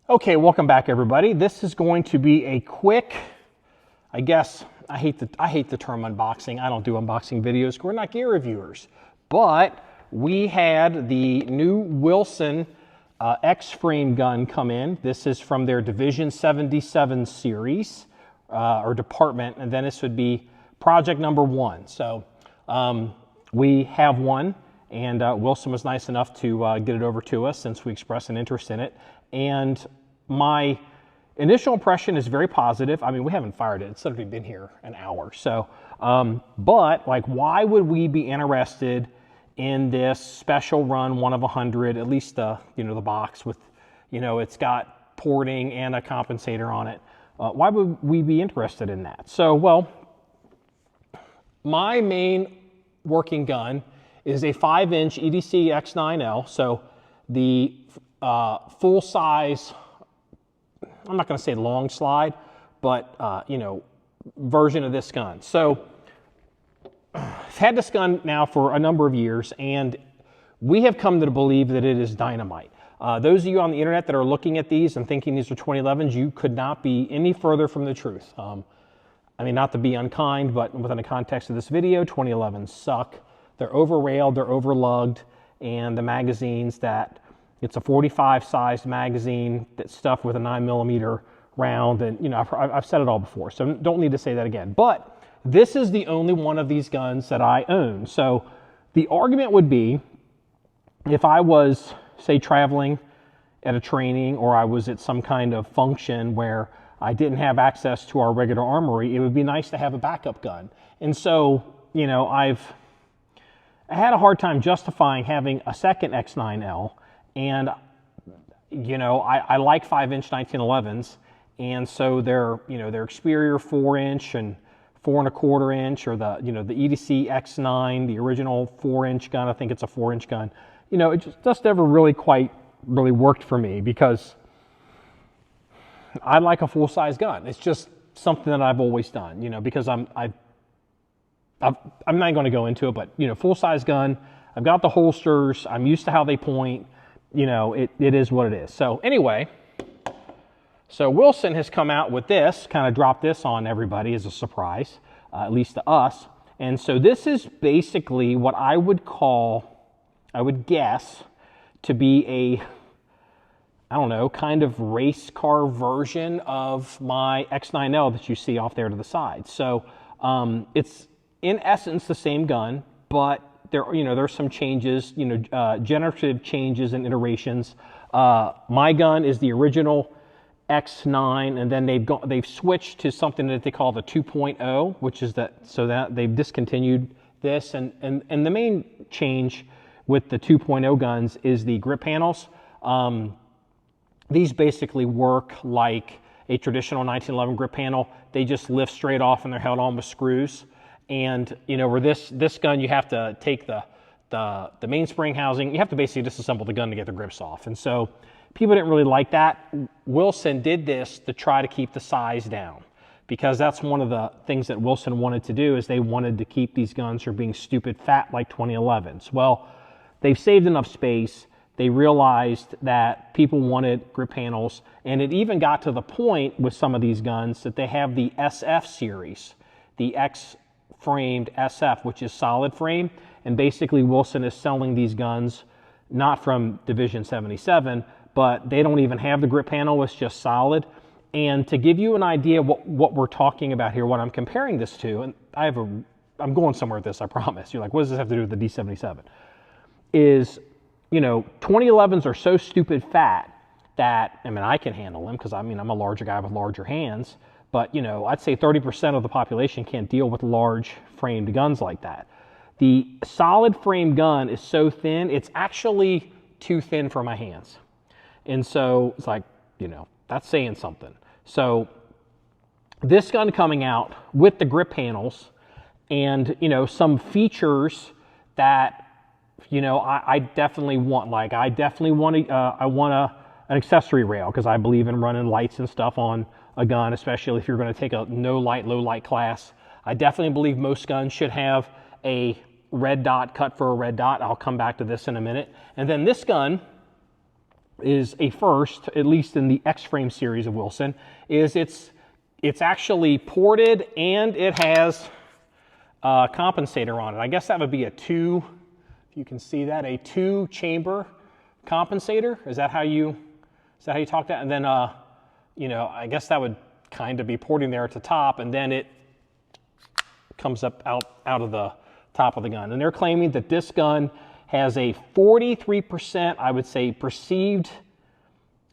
Okay, welcome back everybody. This is going to be a quick, I guess, I hate the term unboxing. I don't do unboxing videos. We're not gear reviewers. But we had the new Wilson X-frame gun come in. This is from their Division 77 series or department, and then this would be project number 1. So we have one, and Wilson was nice enough to get it over to us since we expressed an interest in it. And my initial impression is very positive. I mean, we haven't fired it. It's literally been here an hour. So, but like, why would we be interested in this special run 1 of 100? At least the the box with, it's got porting and a compensator on it. Why would we be interested in that? So, well, my main working gun is a 5-inch EDC X9L. So the full size, I'm not going to say long slide, but version of this gun. So I've had this gun now for a number of years, and we have come to believe that it is dynamite. Those of you on the internet that are looking at these and thinking these are 2011s, you could not be any further from the truth. I mean, not to be unkind, but within the context of this video, 2011s suck. They're over-railed, they're over-lugged, and the magazines that, it's a 45 sized magazine that's stuffed with a 9mm round, and I've said it all before, so don't need to say that again. But this is the only one of these guns that I own. So the argument would be, if I was, say, traveling at a training, or I was at some kind of function where I didn't have access to our regular armory, it would be nice to have a backup gun. And so, I had a hard time justifying having a second X9L, and I like 5-inch 1911s, and so their their Experior 4-inch and 4 1/4 inch, or the the EDC X9, the original 4-inch gun. I think it's a 4-inch gun. It just never really worked for me, because I like a full-size gun. It's just something that I've always done, because I'm not going to go into it, but full-size gun. I've got the holsters. I'm used to how they point. It is what it is. So anyway, so Wilson has come out with this, kind of dropped this on everybody as a surprise, at least to us. And so this is basically what I would guess to be a, I don't know, kind of race car version of my X9L that you see off there to the side. So it's in essence the same gun, but there's some changes, generative changes and iterations. My gun is the original X9, and then they've switched to something that they call the 2.0, which is that they've discontinued this, and the main change with the 2.0 guns is the grip panels. These basically work like a traditional 1911 grip panel. They just lift straight off, and they're held on with screws. And where this gun, you have to take the mainspring housing. You have to basically disassemble the gun to get the grips off. And so people didn't really like that. Wilson did this to try to keep the size down, because that's one of the things that Wilson wanted to do, is they wanted to keep these guns from being stupid fat like 2011s. Well, they've saved enough space. They realized that people wanted grip panels, and it even got to the point with some of these guns that they have the SF series, the X-framed SF, which is solid frame, and basically Wilson is selling these guns not from Division 77, but they don't even have the grip panel, it's just solid. And to give you an idea what we're talking about here, what I'm comparing this to, and I'm going somewhere with this, I promise. You're like, what does this have to do with the D77? Is 2011s are so stupid fat that, I can handle them, because I'm a larger guy with larger hands, but I'd say 30% of the population can't deal with large framed guns like that. The solid frame gun is so thin, it's actually too thin for my hands. And so it's like, that's saying something. So this gun coming out with the grip panels and, some features that I definitely want. Like, I definitely want an accessory rail, because I believe in running lights and stuff on a gun, especially if you're going to take a no light, low light class. I definitely believe most guns should have a red dot cut for a red dot. I'll come back to this in a minute. And then this gun is a first, at least in the X-Frame series of Wilson, is it's actually ported and it has a compensator on it. I guess that would be a two, if you can see that, a 2-chamber compensator. Is that how you talk that? And then, you know, I guess that would kind of be porting there at the top, and then it comes up out of the top of the gun. And they're claiming that this gun has a 43%, I would say, perceived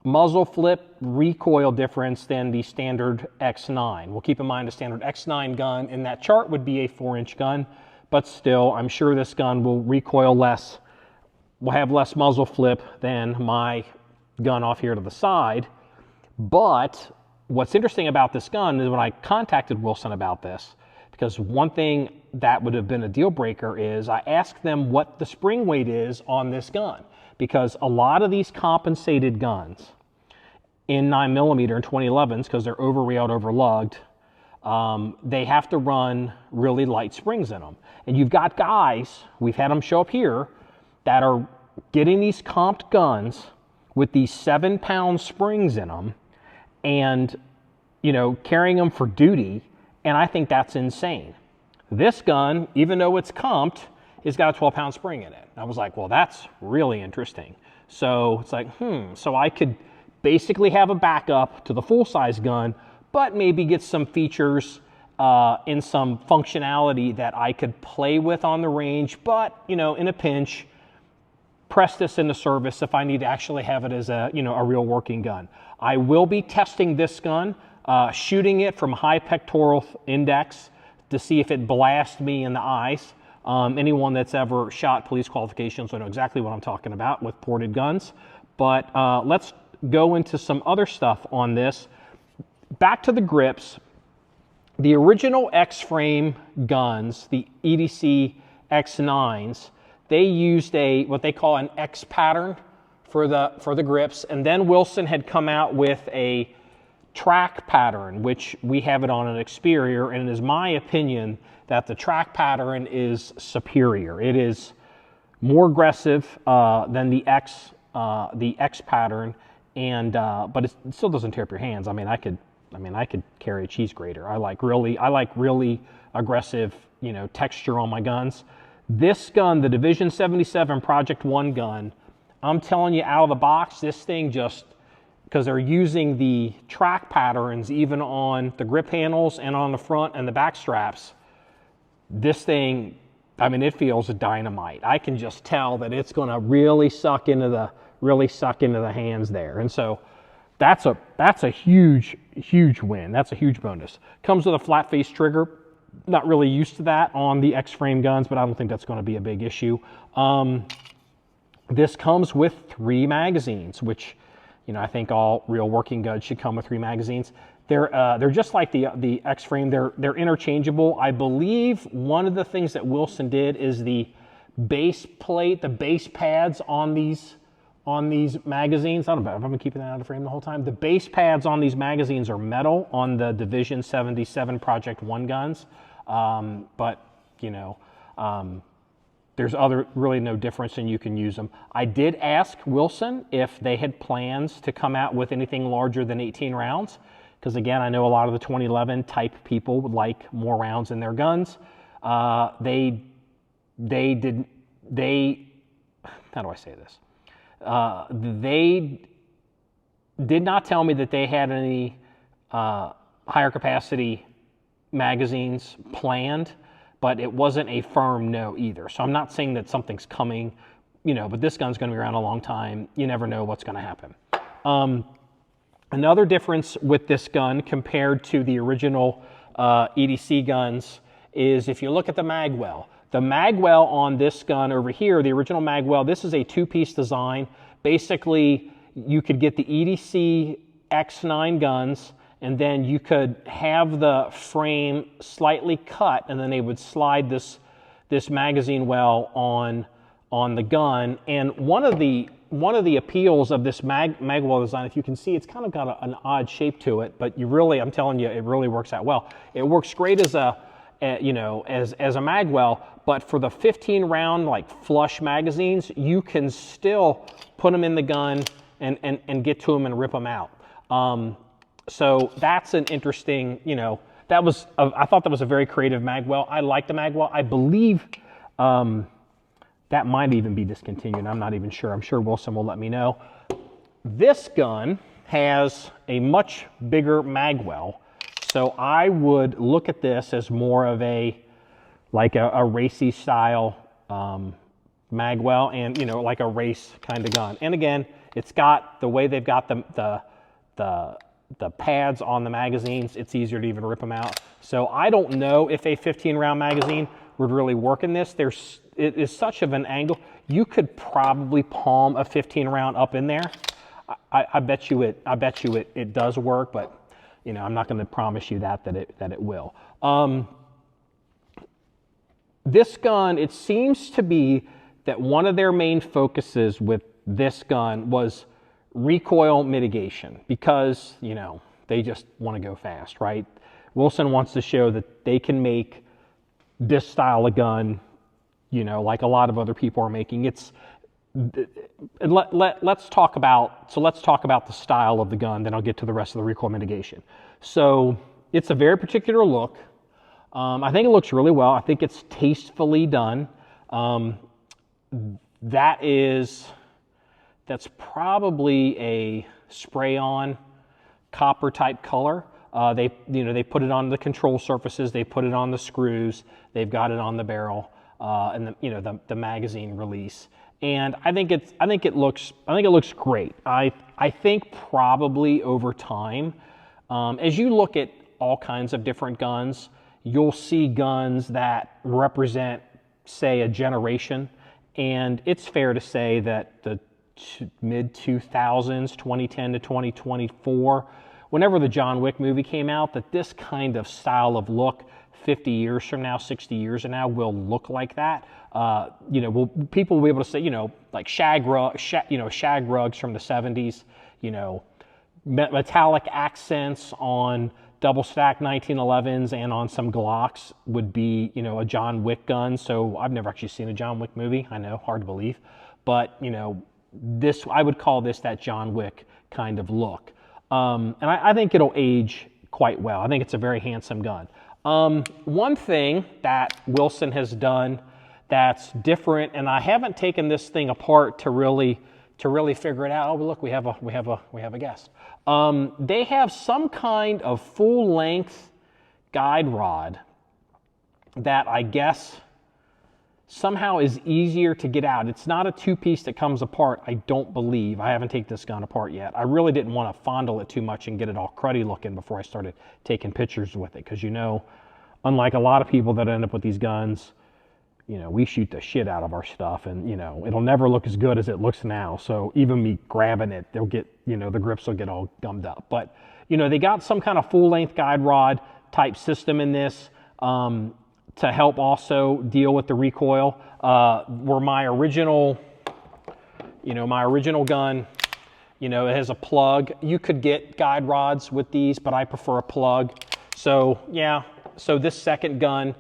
muzzle flip recoil difference than the standard X9. Well, keep in mind the standard X9 gun in that chart would be a 4-inch gun, but still, I'm sure this gun will recoil less, will have less muzzle flip than my gun off here to the side. But what's interesting about this gun is when I contacted Wilson about this, because one thing that would have been a deal breaker is I asked them what the spring weight is on this gun, because a lot of these compensated guns in 9mm and 2011s, because they're over-railed, over-lugged, they have to run really light springs in them. And you've got guys, we've had them show up here, that are getting these comped guns with these 7-pound springs in them and, you know, carrying them for duty, and I think that's insane. This gun, even though it's comped, has got a 12-pound spring in it. I was like, well, that's really interesting. So it's like, so I could basically have a backup to the full-size gun, but maybe get some features and some functionality that I could play with on the range, but, you know, in a pinch, press this into service if I need to actually have it as a, you know, a real working gun. I will be testing this gun, shooting it from high pectoral index to see if it blasts me in the eyes. Anyone that's ever shot police qualifications will know exactly what I'm talking about with ported guns. But let's go into some other stuff on this. Back to the grips. The original X-Frame guns, the EDC X9s, they used what they call an X pattern for the grips, and then Wilson had come out with a track pattern, which we have it on an Experior, and it is my opinion that the track pattern is superior. It is more aggressive than the X pattern, and but it still doesn't tear up your hands. I mean, I could carry a cheese grater. I like really aggressive, you know, texture on my guns. This gun, the Division 77 Project 1 gun, I'm telling you, out of the box, this thing just, because they're using the track patterns even on the grip handles and on the front and the back straps, this thing, I mean, it feels dynamite. I can just tell that it's going to really suck into the hands there. And so that's a huge win. That's a huge bonus. Comes with a flat face trigger. Not really used to that on the X-Frame guns, but I don't think that's going to be a big issue. This comes with 3 magazines, which, you know, I think all real working guns should come with 3 magazines. They're just like the X-Frame. They're interchangeable. I believe one of the things that Wilson did is the base plate, the base pads on these magazines. I don't know if I've been keeping that out of the frame the whole time. The base pads on these magazines are metal on the Division 77 Project 1 guns. But, you know, there's really no difference, and you can use them. I did ask Wilson if they had plans to come out with anything larger than 18 rounds, because again, I know a lot of the 2011 type people would like more rounds in their guns. How do I say this? They did not tell me that they had any higher capacity magazines planned, but it wasn't a firm no either. So I'm not saying that something's coming, you know, but this gun's going to be around a long time. You never know what's going to happen. Another difference with this gun compared to the original EDC guns is if you look at the magwell. The magwell on this gun over here, the original magwell, this is a 2-piece design. Basically, you could get the EDC X9 guns, and then you could have the frame slightly cut, and then they would slide this magazine well on the gun. And one of the appeals of this magwell design, if you can see, it's kind of got an odd shape to it, but I'm telling you, it really works out well. It works great as a magwell, but for the 15-round like flush magazines, you can still put them in the gun and get to them and rip them out. So that's an interesting, you know, I thought that was a very creative magwell. I like the magwell. I believe that might even be discontinued. I'm not even sure. I'm sure Wilson will let me know. This gun has a much bigger magwell. So I would look at this as more of like a racy style magwell, and, you know, like a race kind of gun. And again, it's got the way they've got the pads on the magazines, it's easier to even rip them out. So I don't know if a 15-round magazine would really work in this. It is such of an angle. You could probably palm a 15-round up in there. I bet you it does work, but, you know, I'm not going to promise you that it will. This gun, it seems to be that one of their main focuses with this gun was recoil mitigation, because, you know, they just want to go fast, right? Wilson wants to show that they can make this style of gun, you know, like a lot of other people are making. Let's talk about the style of the gun, then I'll get to the rest of the recoil mitigation. So it's a very particular look. I think it looks really well. I think it's tastefully done. That's probably a spray-on copper type color. They put it on the control surfaces, they put it on the screws, they've got it on the barrel, and the magazine release. And I think it looks great. I think probably over time, as you look at all kinds of different guns, you'll see guns that represent, say, a generation. And it's fair to say that the mid-2000s, 2010 to 2024, whenever the John Wick movie came out, that this kind of style of look 50 years from now, 60 years from now will look like that. People will be able to say, you know, like shag rugs from the 70s, you know, metallic accents on double stack 1911s and on some Glocks would be, you know, a John Wick gun. So I've never actually seen a John Wick movie. I know, hard to believe, but, you know, I would call this that John Wick kind of look. And I think it'll age quite well. I think it's a very handsome gun. One thing that Wilson has done that's different, and I haven't taken this thing apart to really figure it out. Oh, look, we have a guest. They have some kind of full-length guide rod that I guess somehow is easier to get out. It's not a two-piece that comes apart, I don't believe. I haven't taken this gun apart yet. I really didn't want to fondle it too much and get it all cruddy looking before I started taking pictures with it, because, you know, unlike a lot of people that end up with these guns, you know, we shoot the shit out of our stuff, and, you know, it'll never look as good as it looks now. So even me grabbing it, they'll get, you know, the grips will get all gummed up. But, you know, they got some kind of full-length guide rod type system in this to help also deal with the recoil. Where my original gun, you know, it has a plug. You could get guide rods with these, but I prefer a plug. So yeah, so this second gun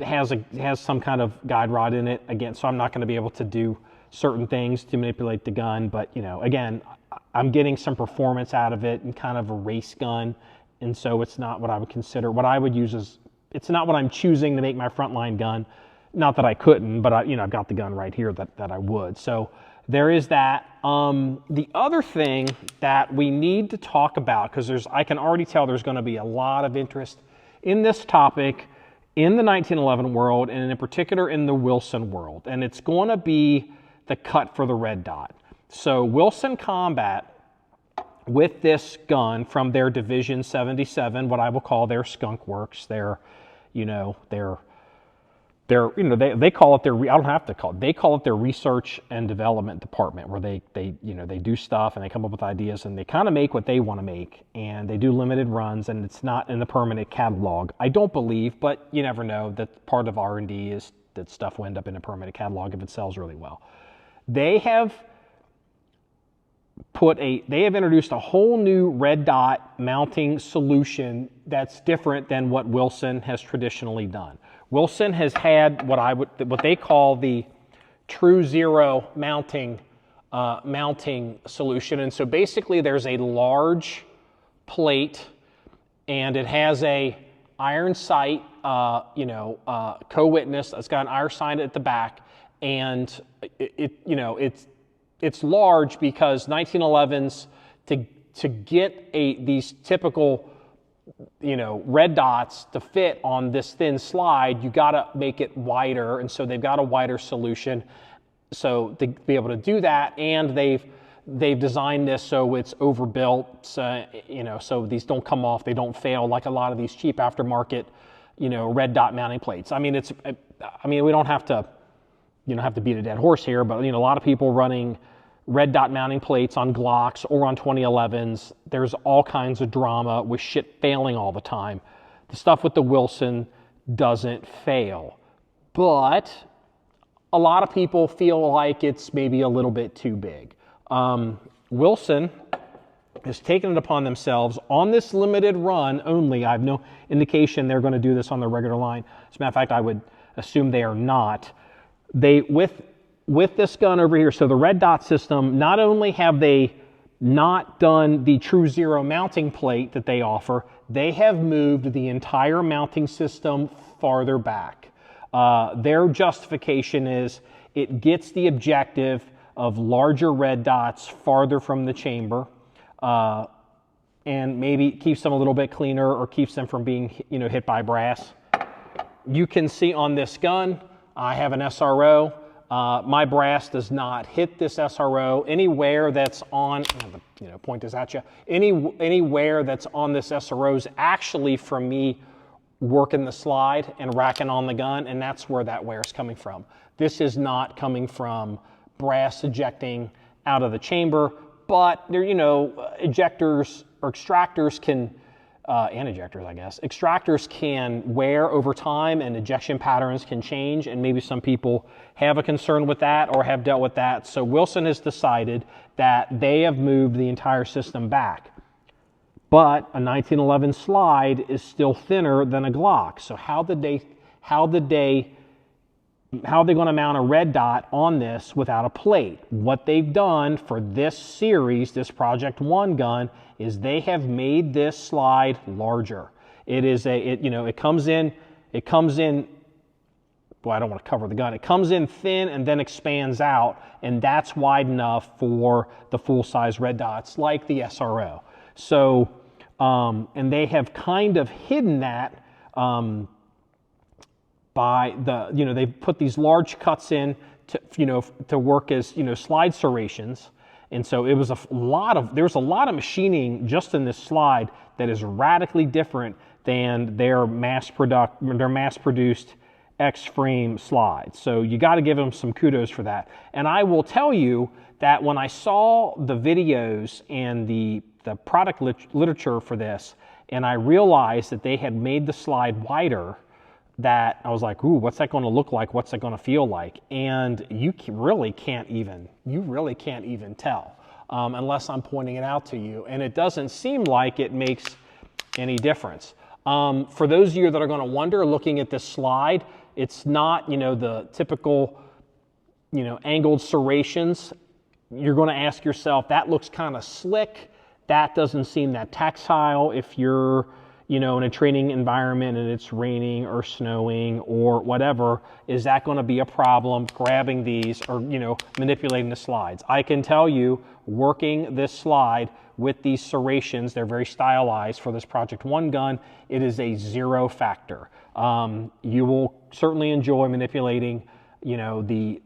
has some kind of guide rod in it again, so I'm not going to be able to do certain things to manipulate the gun. But, you know, again, I'm getting some performance out of it and kind of a race gun, and so it's not what I would consider. What I would use is, it's not what I'm choosing to make my frontline gun. Not that I couldn't, but I've got the gun right here that I would. So there is that. The other thing that we need to talk about, because I can already tell there's going to be a lot of interest in this topic in the 1911 world, and in particular in the Wilson world, and it's going to be the cut for the red dot. So Wilson Combat, with this gun from their Division 77, what I will call their skunk works, they call it their, I don't have to call it, they call it their research and development department, where they do stuff and they come up with ideas and they kind of make what they want to make, and they do limited runs, and it's not in the permanent catalog, I don't believe, but you never know. That part of R&D is that stuff will end up in a permanent catalog if it sells really well. They have introduced a whole new red dot mounting solution that's different than what Wilson has traditionally done. Wilson has had what they call the True Zero mounting mounting solution. And so basically there's a large plate and it has a iron sight, co-witness. It's got an iron sight at the back, and it's large because 1911s to get these typical red dots to fit on this thin slide, you got to make it wider, and so they've got a wider solution. So to be able to do that, and they've designed this so it's overbuilt, so these don't come off, they don't fail like a lot of these cheap aftermarket, red dot mounting plates. I mean, we don't have to, beat a dead horse here, but a lot of people running red dot mounting plates on Glocks or on 2011s, there's all kinds of drama with shit failing all the time. The stuff with the Wilson doesn't fail, but a lot of people feel like it's maybe a little bit too big. Wilson has taken it upon themselves on this limited run only. I have no indication they're going to do this on the regular line. As a matter of fact, I would assume they are not. With this gun over here, so the red dot system, not only have they not done the true zero mounting plate that they offer, they have moved the entire mounting system farther back. Their justification is it gets the objective of larger red dots farther from the chamber, and maybe keeps them a little bit cleaner or keeps them from being hit by brass. You can see on this gun, I have an SRO. My brass does not hit this SRO. Anywhere that's on, point this at you, anywhere that's on this SRO is actually from me working the slide and racking on the gun, and that's where that wear is coming from. This is not coming from brass ejecting out of the chamber, but there, ejectors or extractors can, and ejectors, I guess. Extractors can wear over time and ejection patterns can change, and maybe some people have a concern with that or have dealt with that. So Wilson has decided that they have moved the entire system back. But a 1911 slide is still thinner than a Glock. So how are they going to mount a red dot on this without a plate? What they've done for this series, this Project 1 gun, is they have made this slide larger. It comes in, well, I don't want to cover the gun. It comes in thin and then expands out, and that's wide enough for the full-size red dots like the SRO. So, and they have kind of hidden that by they've put these large cuts in to work as slide serrations, and so there's a lot of machining just in this slide that is radically different than their mass-produced X-frame slides. So you got to give them some kudos for that. And I will tell you that when I saw the videos and the product literature for this, and I realized that they had made the slide wider, that I was like, ooh, what's that going to look like? What's that going to feel like? And you really can't even tell unless I'm pointing it out to you. And it doesn't seem like it makes any difference. For those of you that are going to wonder, looking at this slide, it's not, the typical, angled serrations. You're going to ask yourself, that looks kind of slick. That doesn't seem that tactile. If you're, in a training environment and it's raining or snowing or whatever, is that going to be a problem grabbing these or, manipulating the slides? I can tell you, working this slide with these serrations, they're very stylized for this Project 1 gun, it is a zero factor. You will certainly enjoy manipulating, the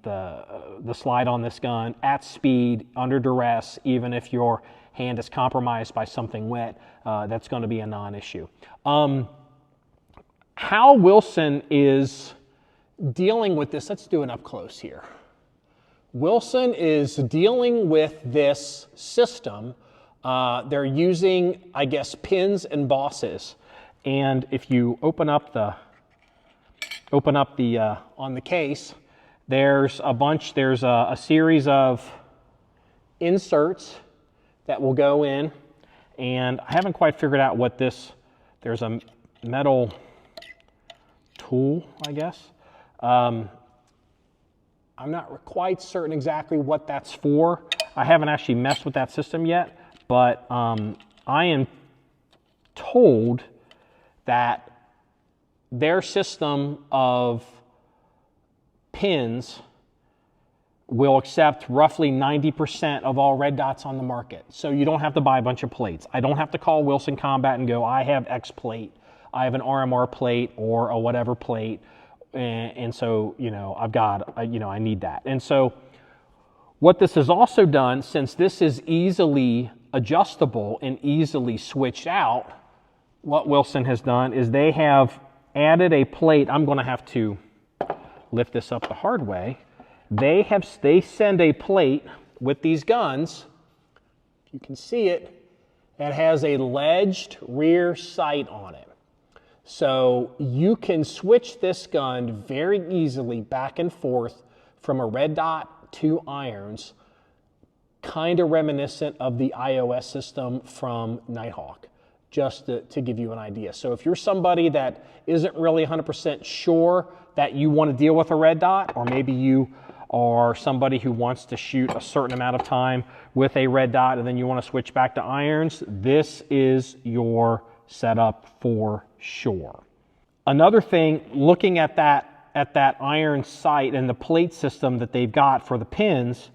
slide on this gun at speed, under duress, even if your hand is compromised by something wet, that's going to be a non-issue. How Wilson is dealing with this, let's do it up close here. Wilson is dealing with this system. They're using, I guess, pins and bosses. And if you open up the on the case, there's a series of inserts that will go in, and I haven't quite figured out what there's a metal tool, I guess. I'm not quite certain exactly what that's for. I haven't actually messed with that system yet, but I am told that their system of pins will accept roughly 90% of all red dots on the market. So you don't have to buy a bunch of plates. I don't have to call Wilson Combat and go, I have X plate, I have an RMR plate or a whatever plate, and so, you know, I've got, you know, I need that. And so what this has also done, since this is easily adjustable and easily switched out, what Wilson has done is they have added a plate. I'm going to have to lift this up the hard way. They send a plate with these guns, you can see it, that has a ledged rear sight on it. So you can switch this gun very easily back and forth from a red dot to irons, kind of reminiscent of the iOS system from Nighthawk, just to give you an idea. So if you're somebody that isn't really 100% sure that you want to deal with a red dot, or maybe you are somebody who wants to shoot a certain amount of time with a red dot and then you want to switch back to irons, this is your setup for sure. Another thing, looking at that iron sight and the plate system that they've got for the pins,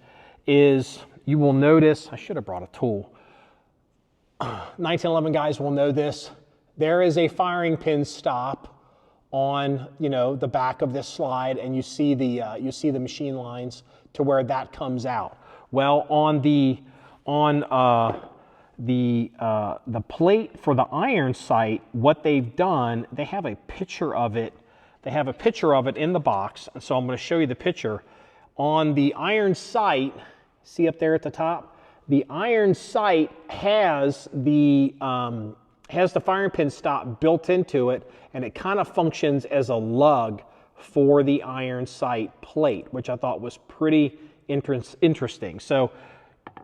is you will notice, I should have brought a tool. 1911 guys will know this. There is a firing pin stop on, you know, the back of this slide, and you see the machine lines to where that comes out. Well, on the plate for the iron sight, what they've done, they have a picture of it. They have a picture of it in the box, and so I'm going to show you the picture. On the iron sight, see up there at the top, the iron sight has the firing pin stop built into it, and it kind of functions as a lug for the iron sight plate, which I thought was pretty interesting. So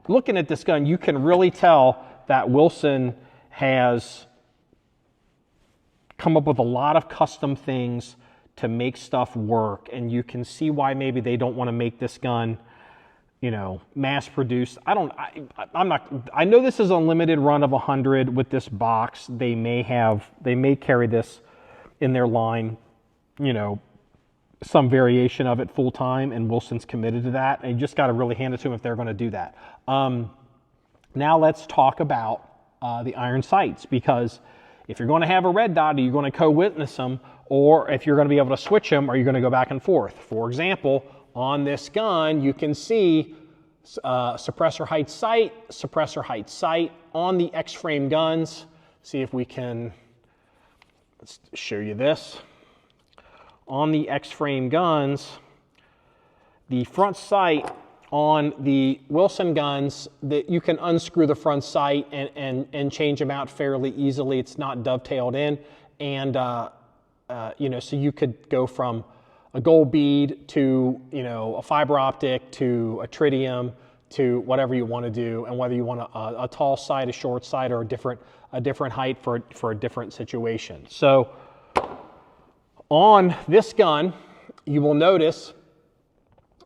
looking at this gun, you can really tell that Wilson has come up with a lot of custom things to make stuff work, and you can see why maybe they don't want to make this gun, you know, mass produced. I know this is a limited run of 100 with this box. They may carry this in their line, you know, some variation of it full time, and Wilson's committed to that. And you just got to really hand it to them if they're going to do that. Now let's talk about the iron sights, because if you're going to have a red dot, are you going to co-witness them, or if you're going to be able to switch them, are you going to go back and forth? For example, on this gun, you can see suppressor height sight on the X-frame guns. See if we can, let's show you this. On the X-frame guns, the front sight on the Wilson guns, that you can unscrew the front sight and change them out fairly easily. It's not dovetailed in, and you know, so you could go from a gold bead to, you know, a fiber optic to a tritium to whatever you want to do, and whether you want a tall sight, a short sight, or a different height for a different situation. So on this gun, you will notice,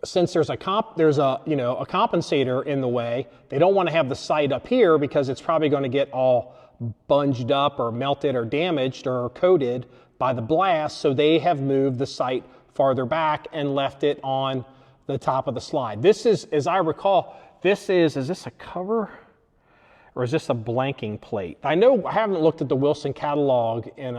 since there's a compensator in the way, they don't want to have the sight up here because it's probably going to get all bunged up or melted or damaged or coated by the blast. So they have moved the sight farther back and left it on the top of the slide. This is, as I recall, is this a cover or is this a blanking plate? I know I haven't looked at the Wilson catalog in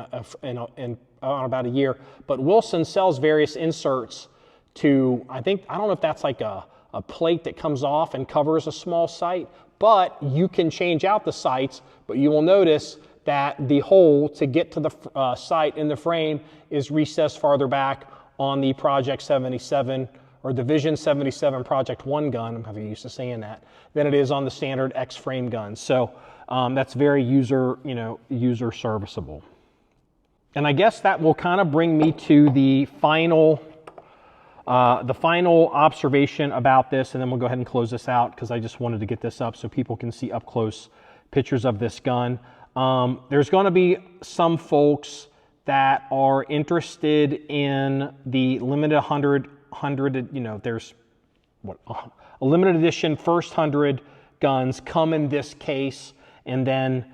about a year, but Wilson sells various inserts to, I don't know if that's like a plate that comes off and covers a small sight, but you can change out the sights, but you will notice that the hole to get to the sight in the frame is recessed farther back on the Project 77 or Division 77 Project 1 gun, I'm probably used to saying that, than it is on the standard X-frame guns. So that's very user serviceable. And I guess that will kind of bring me to the final observation about this, and then we'll go ahead and close this out because I just wanted to get this up so people can see up close pictures of this gun. There's going to be some folks that are interested in the limited 100, you know, there's a limited edition first 100 guns come in this case, and then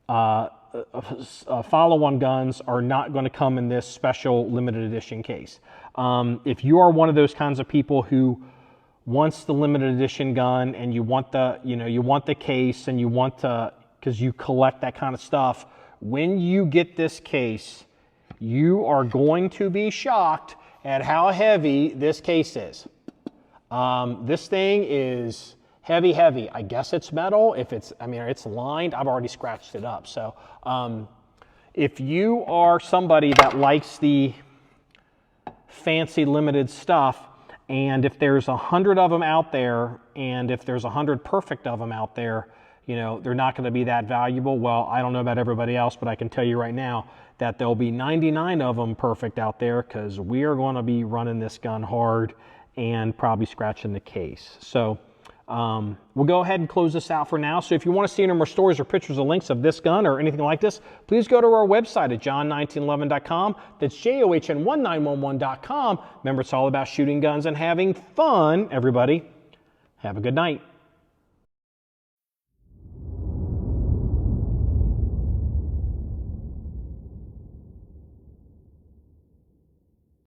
follow-on guns are not going to come in this special limited edition case. If you are one of those kinds of people who wants the limited edition gun and you want the, you want the case and you want to, because you collect that kind of stuff, when you get this case, you are going to be shocked at how heavy this case is. This thing is heavy. I guess it's metal. If it's, it's lined. I've already scratched it up. So if you are somebody that likes the fancy limited stuff, and if there's 100 of them out there, and if there's 100 perfect of them out there, they're not going to be that valuable. Well, I don't know about everybody else, but I can tell you right now that there'll be 99 of them perfect out there, because we are going to be running this gun hard and probably scratching the case. So we'll go ahead and close this out for now. So if you want to see any more stories or pictures or links of this gun or anything like this, please go to our website at John1911.com. That's JOHN1911.com. Remember, it's all about shooting guns and having fun. Everybody, have a good night.